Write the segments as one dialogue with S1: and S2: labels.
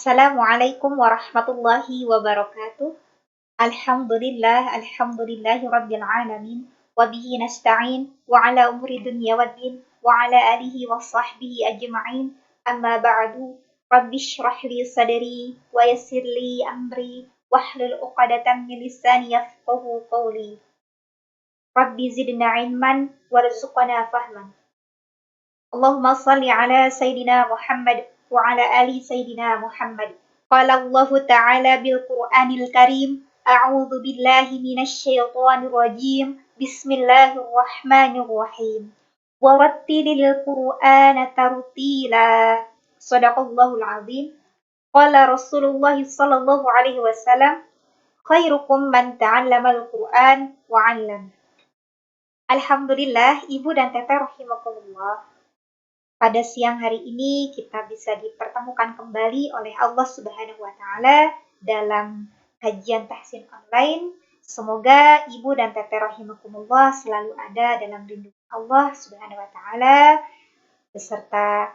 S1: Assalamualaikum warahmatullahi wabarakatuh. Alhamdulillahi rabbil alamin. Wabihi nasta'in wa ala umuri dunya waddin wa ala alihi wa sahbihi ajma'in. Amma ba'du. Rabbi shrah li sadri wa yassir li amri wahlul 'uqdatam min lisani yafqahu qawli. Rabbi zidna ilman warzuqna fahman. Allahumma salli ala Sayyidina Muhammad wa ala ali Sayyidina Muhammad. Qala Allah Ta'ala bil Qur'anil Karim, A'udzu billahi minasy syaithanir rajim. Bismillahirrahmanirrahim. Warattilil Qur'ana tartila. Shadaqallahul azim. Qala Rasulullah sallallahu alaihi wasallam, khairukum man ta'allamal Qur'an wa 'allam. Alhamdulillah, Ibu dan Teteh rahimakumullah. Pada siang hari ini kita bisa dipertemukan kembali oleh Allah Subhanahu wa Ta'ala dalam kajian tahsin online. Semoga Ibu dan Teteh rahimakumullah selalu ada dalam lindungan Allah Subhanahu wa Ta'ala, beserta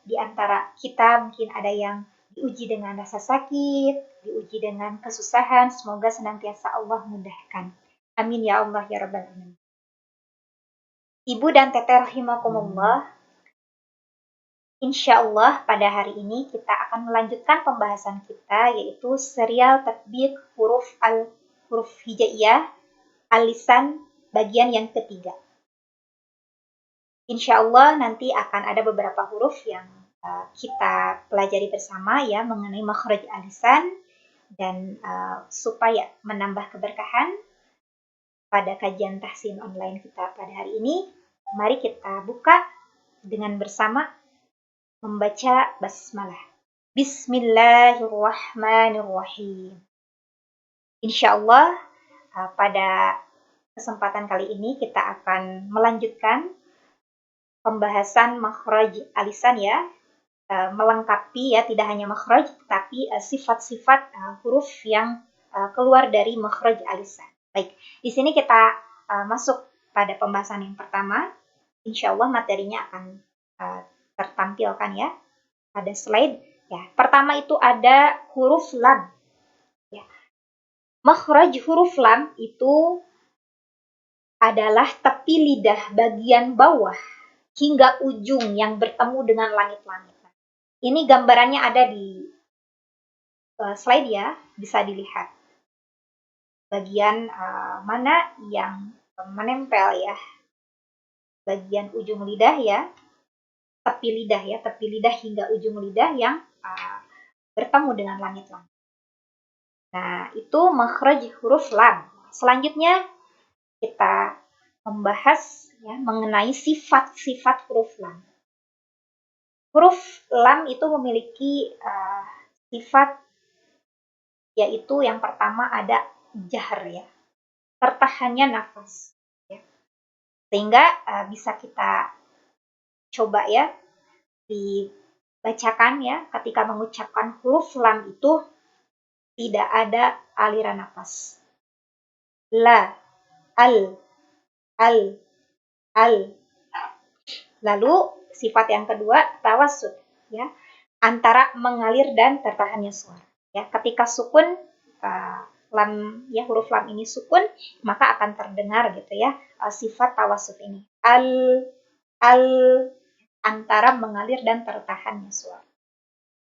S1: di antara kita mungkin ada yang diuji dengan rasa sakit, diuji dengan kesusahan. Semoga senantiasa Allah mudahkan. Amin ya Allah ya Rabbal alamin. Ibu dan Teteh rahimakumullah, insya Allah pada hari ini kita akan melanjutkan pembahasan kita, yaitu serial tatbik huruf hijaiyah al-lisan bagian yang ketiga. Insya Allah nanti akan ada beberapa huruf yang kita pelajari bersama ya mengenai makhraj al-lisan, dan supaya menambah keberkahan pada kajian tahsin online kita pada hari ini, mari kita buka dengan bersama membaca basmalah. Bismillahirrahmanirrahim. Insya Allah pada kesempatan kali ini kita akan melanjutkan pembahasan makhraj al-lisan ya, melengkapi ya, tidak hanya makhraj tapi sifat-sifat huruf yang keluar dari makhraj al-lisan. Baik, di sini kita masuk pada pembahasan yang pertama. Insya Allah materinya akan tertampilkan ya pada slide. Ya, pertama itu ada huruf lam. Ya. Makhraj huruf lam itu adalah tepi lidah bagian bawah hingga ujung yang bertemu dengan langit-langit. Ini gambarannya ada di slide ya, bisa dilihat. Bagian mana yang menempel ya, bagian ujung lidah ya, tepi lidah hingga ujung lidah yang bertemu dengan langit-langit. Nah, itu makhraj huruf lam. Selanjutnya kita membahas ya mengenai sifat-sifat huruf lam. Huruf lam itu memiliki sifat, yaitu yang pertama ada jahr ya, tertahannya nafas ya. Sehingga bisa kita coba ya dibacakan ya, ketika mengucapkan huruf lam itu tidak ada aliran nafas. La, al. Lalu sifat yang kedua tawassut ya, antara mengalir dan tertahannya suara ya. Ketika sukun lam ya, huruf lam ini sukun, maka akan terdengar gitu ya sifat tawassut ini, al, antara mengalir dan tertahannya suara.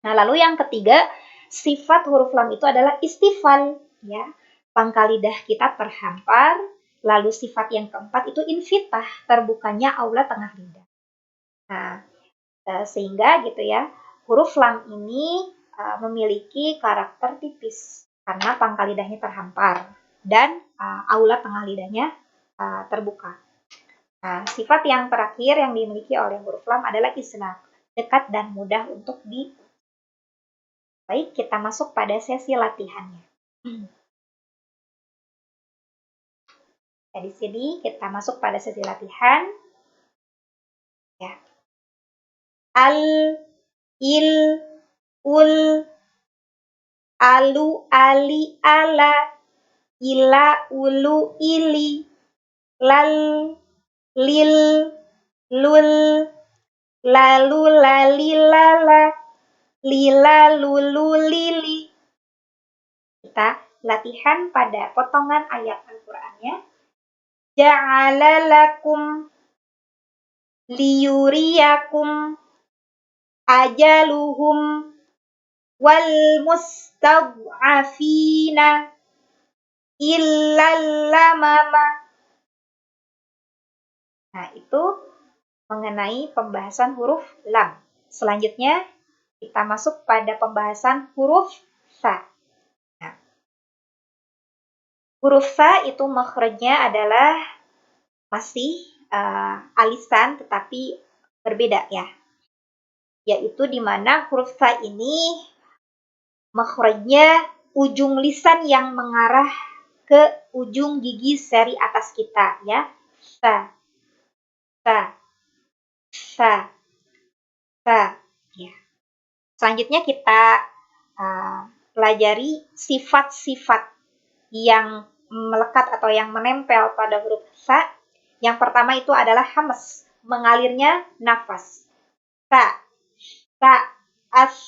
S1: Nah, lalu yang ketiga, sifat huruf lam itu adalah istifal ya, pangkal lidah kita terhampar. Lalu sifat yang keempat itu infitah, terbukanya aula tengah lidah. Nah, sehingga gitu ya, huruf lam ini memiliki karakter tipis karena pangkal lidahnya terhampar dan aula tengah lidahnya terbuka. Nah, sifat yang terakhir yang dimiliki oleh huruf lam adalah isnad, dekat dan mudah untuk di. Baik, kita masuk pada sesi latihannya. Nah, di sini kita masuk pada sesi latihan. Ya. Al, il, ul, alu, ali, ala, ila, ulu, ili, lal, lil, lul, lalu, lali, lala, lila, lulu, lili. Kita latihan pada potongan ayat Al-Qur'annya. Ja'ala lakum liyuriyakum ajaluhum wal mustad'afina illal lamama. Nah, itu mengenai pembahasan huruf lam. Selanjutnya, kita masuk pada pembahasan huruf sa. Nah, huruf sa itu makhrajnya adalah masih alisan tetapi berbeda ya. Yaitu di mana huruf sa ini makhrajnya ujung lisan yang mengarah ke ujung gigi seri atas kita ya. Sa, sa, sa, sa. Ya. Selanjutnya kita pelajari sifat-sifat yang melekat atau yang menempel pada huruf sa. Yang pertama itu adalah hamas, mengalirnya nafas. Sa, sa, as,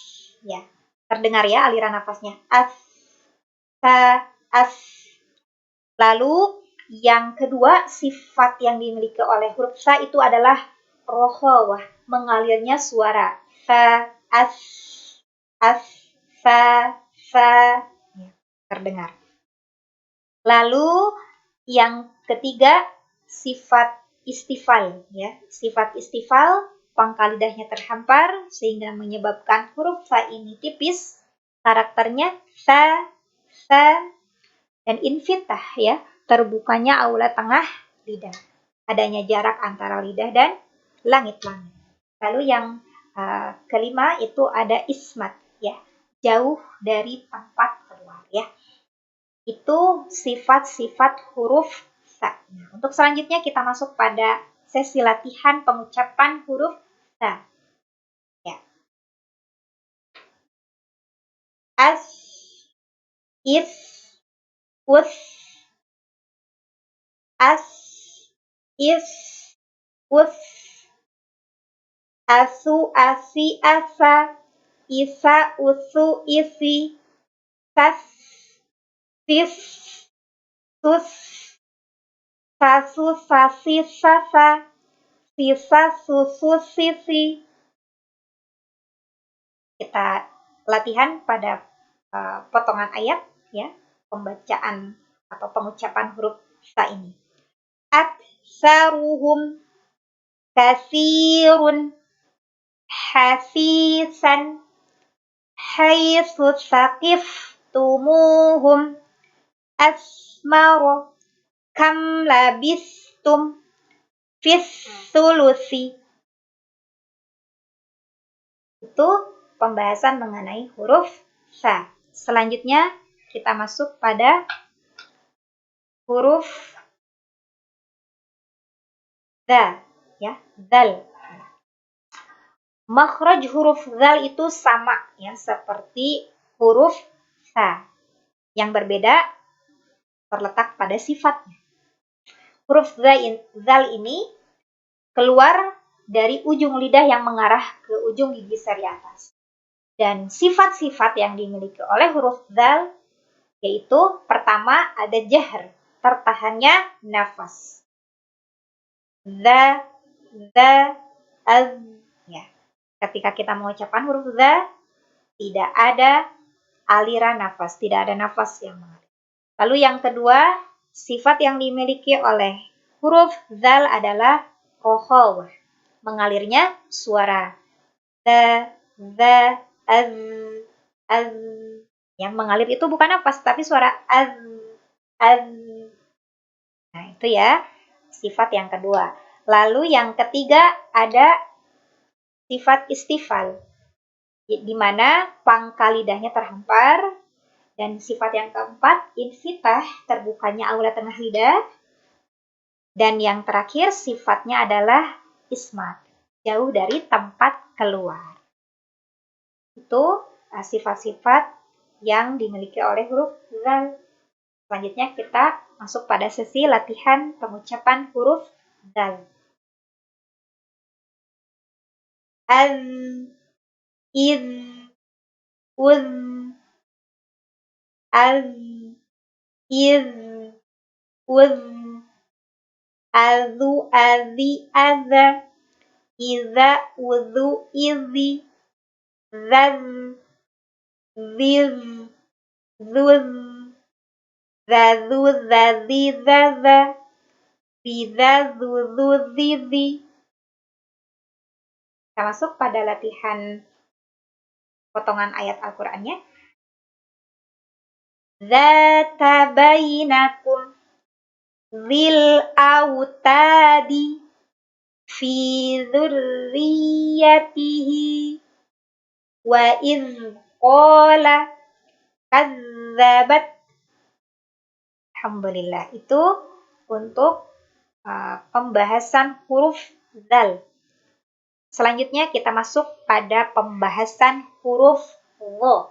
S1: ya. Terdengar ya aliran nafasnya. As, sa, as. Lalu yang kedua sifat yang dimiliki oleh huruf sa itu adalah rokhawah, mengalirnya suara. Sa, as, sa, ya, terdengar. Lalu yang ketiga sifat istifal ya. Sifat istifal pangkal lidahnya terhampar sehingga menyebabkan huruf sa ini tipis. Karakternya sa, dan infitah ya, terbukanya aula tengah lidah. Adanya jarak antara lidah dan langit-langit. Lalu yang kelima itu ada ismat ya, jauh dari tempat keluar ya. Itu sifat-sifat huruf sa. Nah, untuk selanjutnya kita masuk pada sesi latihan pengucapan huruf sa. Ya. As, is, us, as, is, us, asu, asi, asa, isa, usu, isi, sas, sis, sus, sasu, sasi, sasa, sisa, susu, sisi. Kita latihan pada potongan ayat ya, pembacaan atau pengucapan huruf sa ini. Aksaruhum kasirun hasisan haitsu saqiftumuhum asmaro kam labistum fis sulusi. Itu pembahasan mengenai huruf sa. Selanjutnya kita masuk pada huruf za ya, zal. Makhraj huruf zal itu sama ya seperti huruf sa. Yang berbeda terletak pada sifatnya. Huruf zal ini keluar dari ujung lidah yang mengarah ke ujung gigi seri atas. Dan sifat-sifat yang dimiliki oleh huruf zal yaitu pertama ada jahr, tertahannya nafas. Za, az, ya. Ketika kita mengucapkan huruf za, tidak ada aliran nafas, tidak ada nafas yang mengalir. Lalu yang kedua, sifat yang dimiliki oleh huruf zal adalah rokhawah, mengalirnya suara. Za, az, yang mengalir itu bukan nafas, tapi suara az. Nah, itu ya, sifat yang kedua. Lalu yang ketiga ada sifat istifal, di mana pangkal lidahnya terhampar. Dan sifat yang keempat, infitah, terbukanya aula tengah lidah. Dan yang terakhir, sifatnya adalah ismat, jauh dari tempat keluar. Itu sifat-sifat yang dimiliki oleh huruf zal. Selanjutnya kita masuk pada sesi latihan pengucapan huruf zal. Az, iz, uz, az, iz, uz, azu, azi, aza, iza, uzu, izi, zaz, ziz, zuz, zazu, zazi, zaza, ziza, zuzu, zizi. Kita masuk pada latihan potongan ayat Al-Qur'annya. Zata bainakum zil autadi fi dzurriyyatihi wa idz qala kadzabat. Alhamdulillah, itu untuk pembahasan huruf dzal. Selanjutnya kita masuk pada pembahasan huruf dha.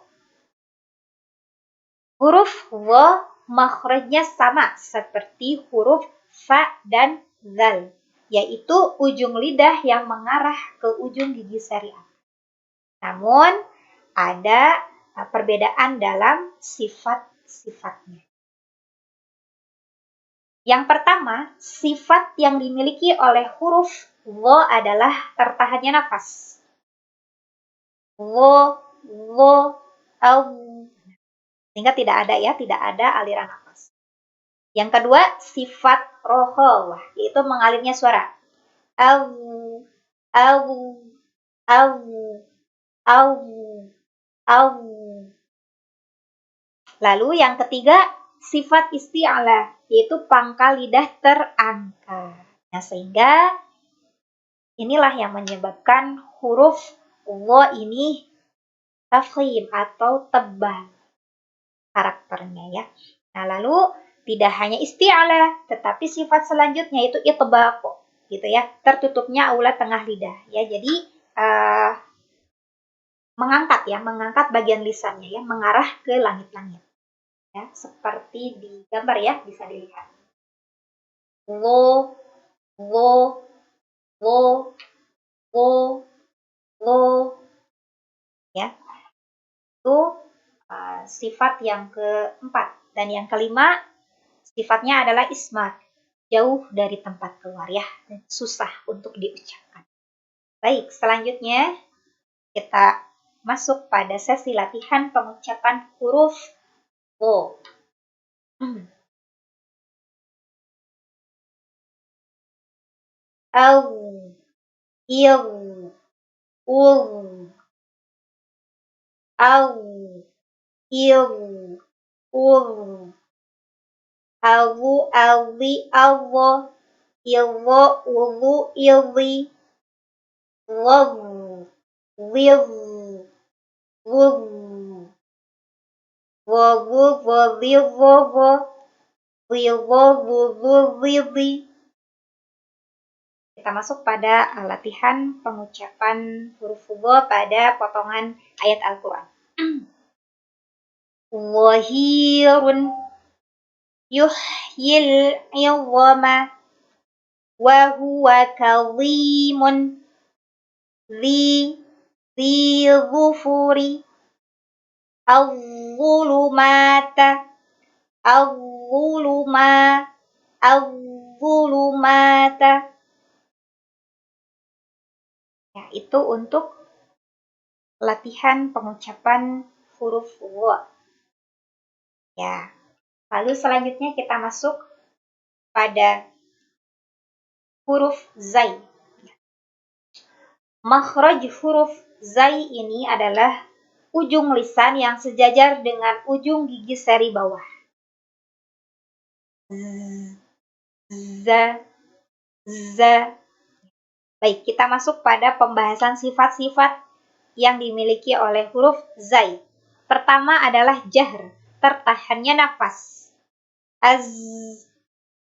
S1: Huruf dha makhrajnya sama seperti huruf fa dan zal, yaitu ujung lidah yang mengarah ke ujung gigi seri atas. Namun ada perbedaan dalam sifat-sifatnya. Yang pertama, sifat yang dimiliki oleh huruf dha adalah tertahannya nafas. Dha, dha, au. Sehingga tidak ada aliran nafas. Yang kedua, sifat rohawah, yaitu mengalirnya suara. Au, au, au, au, au. Lalu yang ketiga, sifat isti'ala, yaitu pangkal lidah terangkat. Nah, sehingga inilah yang menyebabkan huruf dha ini tafkhim atau tebal karakternya ya. Nah, lalu tidak hanya isti'ala, tetapi sifat selanjutnya itu itbaq, gitu ya. Tertutupnya aula tengah lidah ya. Jadi mengangkat bagian lisannya ya, mengarah ke langit-langit. Ya, seperti di gambar ya, bisa dilihat. Lo, lo, lo, lo, lo. Ya. Itu sifat yang keempat. Dan yang kelima, sifatnya adalah ismat, jauh dari tempat keluar ya, susah untuk diucapkan. Baik, selanjutnya kita masuk pada sesi latihan pengucapan huruf dha. Au, il, ul, au, il, ul, awu, awi, awo, ilwo, ulu, ilwi, wawu, wiwu, wuwu, wawu, wawi, wowo, wiwo, wuwu, wiwi. Kita masuk pada latihan pengucapan huruf dha pada potongan ayat Al-Quran. Wahirun yuhyil iwama wa huwa kadhimun zi ghufuri al-zulumata al-zulumata. Ya, itu untuk latihan pengucapan huruf dha. Ya. Lalu selanjutnya kita masuk pada huruf zai. Makhraj huruf zai ini adalah ujung lisan yang sejajar dengan ujung gigi seri bawah. Za, za. Baik, kita masuk pada pembahasan sifat-sifat yang dimiliki oleh huruf zai. Pertama adalah jahr, tertahannya nafas. Az.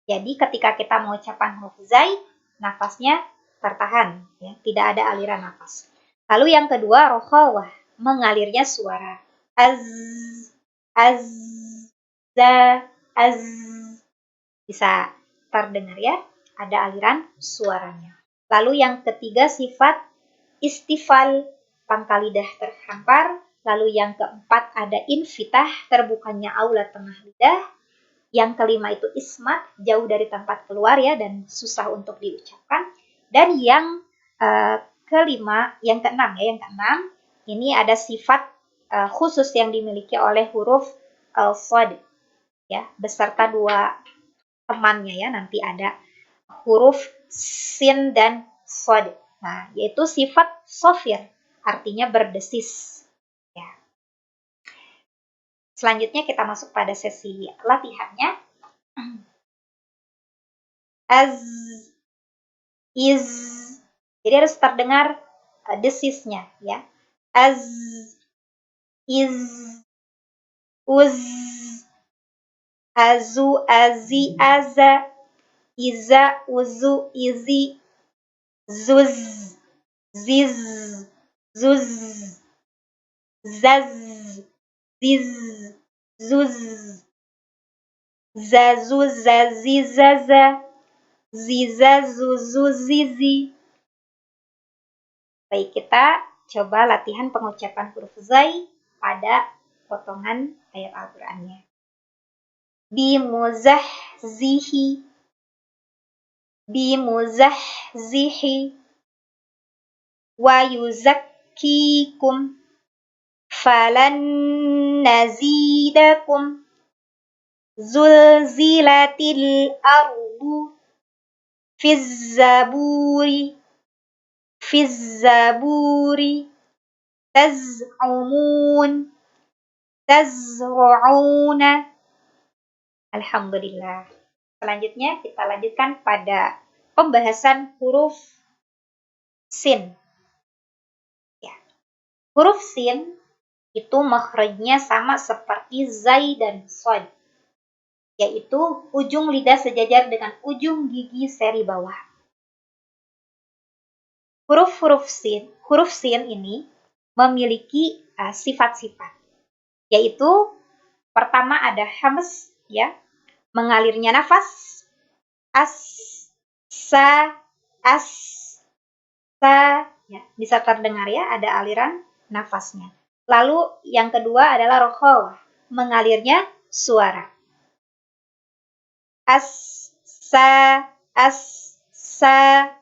S1: Jadi ketika kita mengucapkan huruf zai, nafasnya tertahan, ya, tidak ada aliran nafas. Lalu yang kedua, rokhawah, mengalirnya suara. Az, az, za, az. Bisa terdengar ya, ada aliran suaranya. Lalu yang ketiga, sifat istifal, pangkal lidah terhampar. Lalu yang keempat ada infitah, terbukanya aula tengah lidah. Yang kelima itu ismat, jauh dari tempat keluar ya dan susah untuk diucapkan. Dan yang kelima, yang keenam ini ada sifat khusus yang dimiliki oleh huruf shad ya, beserta dua temannya ya, nanti ada huruf sin dan shad. Nah, yaitu sifat sofir, artinya berdesis ya. Selanjutnya kita masuk pada sesi latihannya. Az, iz, jadi harus terdengar desisnya ya. Az, iz, uz, azu, azi, aza, iza, uzu, izi, zuz, ziz, zuz, zaz, ziz, zuz, zazu, zazi, zaza, ziza, zuzu, zizi. Baik, kita coba latihan pengucapan huruf zai pada potongan ayat Al-Qur'annya. Bimuzahzihi, bimuzahzihi, wa yuzakkikum, falan nazidakum, zulzilatil ardu, fizzaburi, fizzaburi, taz'umun, tazru'una. Alhamdulillah. Selanjutnya kita lanjutkan pada pembahasan huruf sin. Ya. Huruf sin itu makhrajnya sama seperti zai dan shad, yaitu ujung lidah sejajar dengan ujung gigi seri bawah. Huruf sin ini memiliki sifat-sifat, yaitu pertama ada hams ya, mengalirnya nafas, as, sa, ya, bisa terdengar ya, ada aliran nafasnya. Lalu yang kedua adalah rokhawah, mengalirnya suara. As, sa.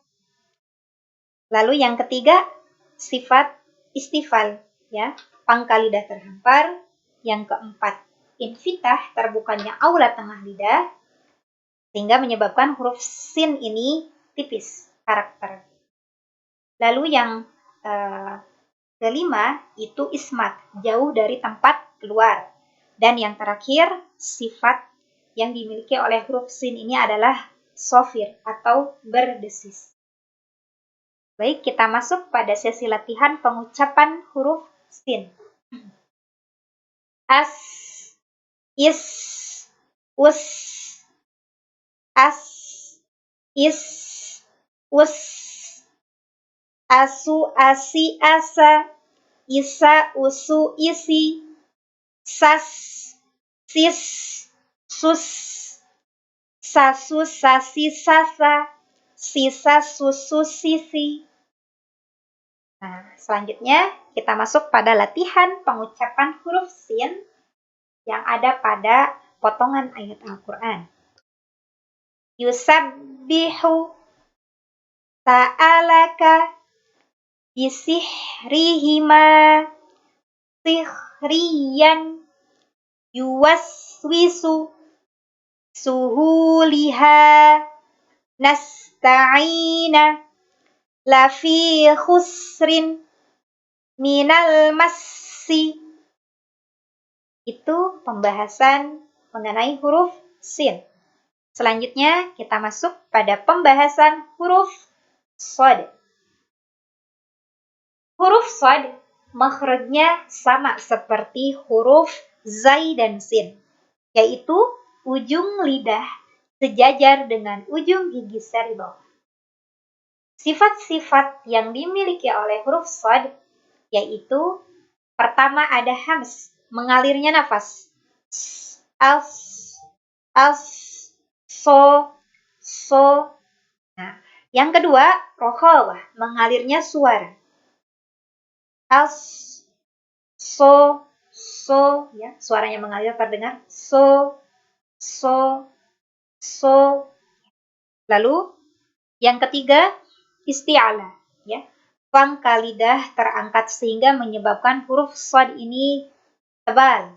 S1: Lalu yang ketiga sifat istifal ya, pangkal lidah terhampar. Yang keempat infitah, terbukanya aula tengah lidah, sehingga menyebabkan huruf sin ini tipis karakter. Lalu yang kelima itu ismat, jauh dari tempat keluar. Dan yang terakhir sifat yang dimiliki oleh huruf sin ini adalah sofir atau berdesis. Baik, kita masuk pada sesi latihan pengucapan huruf sin. As, is, us, as, is, us, asu, asi, asa, isa, usu, isi, sas, sis, sus, sasu, sasi, sasa, sisa, susu, sisi. Nah, selanjutnya kita masuk pada latihan pengucapan huruf sin yang ada pada potongan ayat Al-Quran. Yusabbihu, ta'alaka, bisihrihima, sihriyan, yuwaswisu, suhuliha, nasta'ina, lafi khusrin, minal massi. Itu pembahasan mengenai huruf sin. Selanjutnya kita masuk pada pembahasan huruf shad. Huruf shad makhrajnya sama seperti huruf zai dan sin, yaitu ujung lidah sejajar dengan ujung gigi seri bawah. Sifat-sifat yang dimiliki oleh huruf shad yaitu pertama ada hams, mengalirnya nafas. As, so. Nah, yang kedua, rokhawah, mengalirnya suara. As, so, ya, suaranya mengalir terdengar, so, so. Lalu yang ketiga, isti'ala, ya. Pangkal lidah terangkat sehingga menyebabkan huruf shad ini tebal.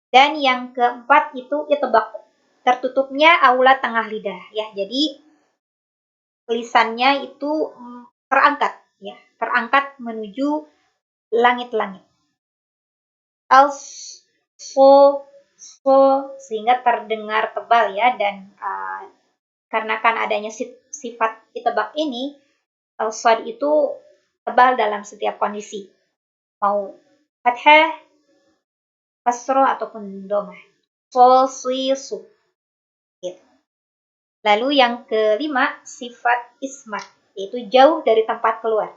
S1: Dan yang keempat itu itbaq, tertutupnya aula tengah lidah, ya. Jadi lisannya itu terangkat, ya, terangkat menuju langit-langit. So, sehingga terdengar tebal, ya, dan karena kan adanya sifat itbaq ini, shad itu tebal dalam setiap kondisi, mau fathah, kasroh ataupun domah. Su. Gitu. Lalu yang kelima, sifat ismat, yaitu jauh dari tempat keluar.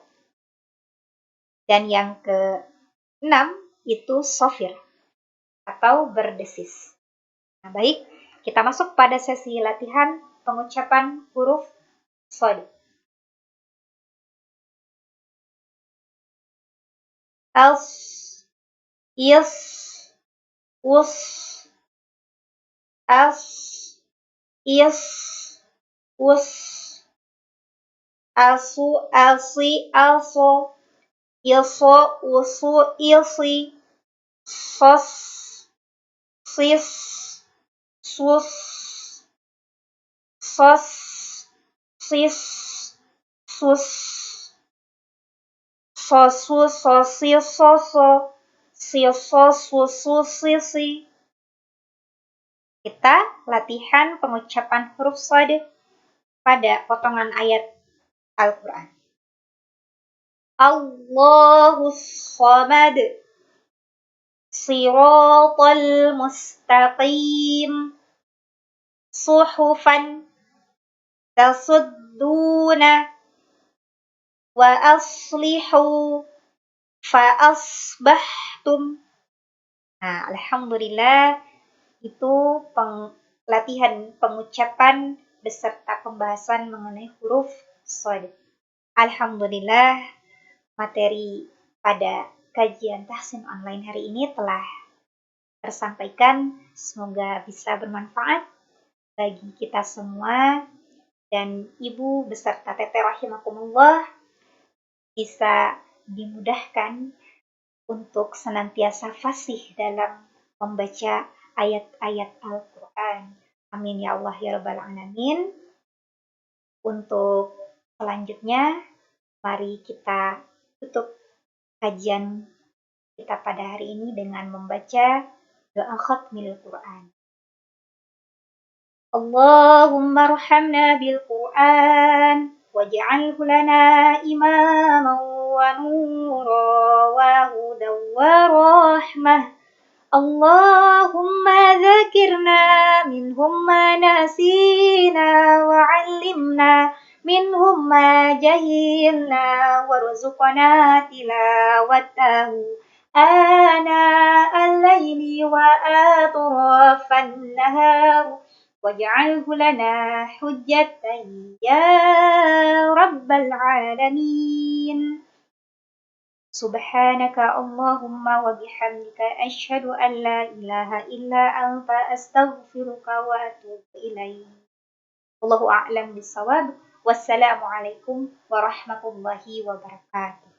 S1: Dan yang keenam itu sofir, atau berdesis. Nah, baik, kita masuk pada sesi latihan pengucapan huruf shad. Als, is, us, as, is, us, alsu, alsi, also, ilso, usu, ilsi, sos, sis, sus, sos, sis, sus, sosu, sosi, soso, siso, susu, sisi. Kita latihan pengucapan huruf shad pada potongan ayat Al-Quran. Allahus Samad, Siratal Mustaqim, Suhufan Tasudduna, Wa aslihu fa asbahtum. Nah, alhamdulillah itu latihan pengucapan beserta pembahasan mengenai huruf shad. Alhamdulillah materi pada kajian tahsin online hari ini telah tersampaikan. Semoga bisa bermanfaat bagi kita semua, dan ibu beserta teteh rahimakumullah bisa dimudahkan untuk senantiasa fasih dalam membaca ayat-ayat Al-Quran. Amin ya Allah ya Rabbal Alamin. Untuk selanjutnya, mari kita tutup kajian kita pada hari ini dengan membaca doa khatmil Quran. Allahumma arhamna bil Quran waj'alhu lana imaman wa nura wa hudan wa rahmah. Allahumma dzakirna minhum ma nasina wa 'allimna minhum ma jahilna warzuqna tilawatahu ana al-laili wa atrafan nahar waj'alhu lana hujjatan ya rabbal alamin. Subhanaka Allahumma wa bihamdika asyhadu an la ilaha illa anta astaghfiruka wa atubu ilaik. Wallahu a'lam bissawab. Wassalamualaikum warahmatullahi wabarakatuh.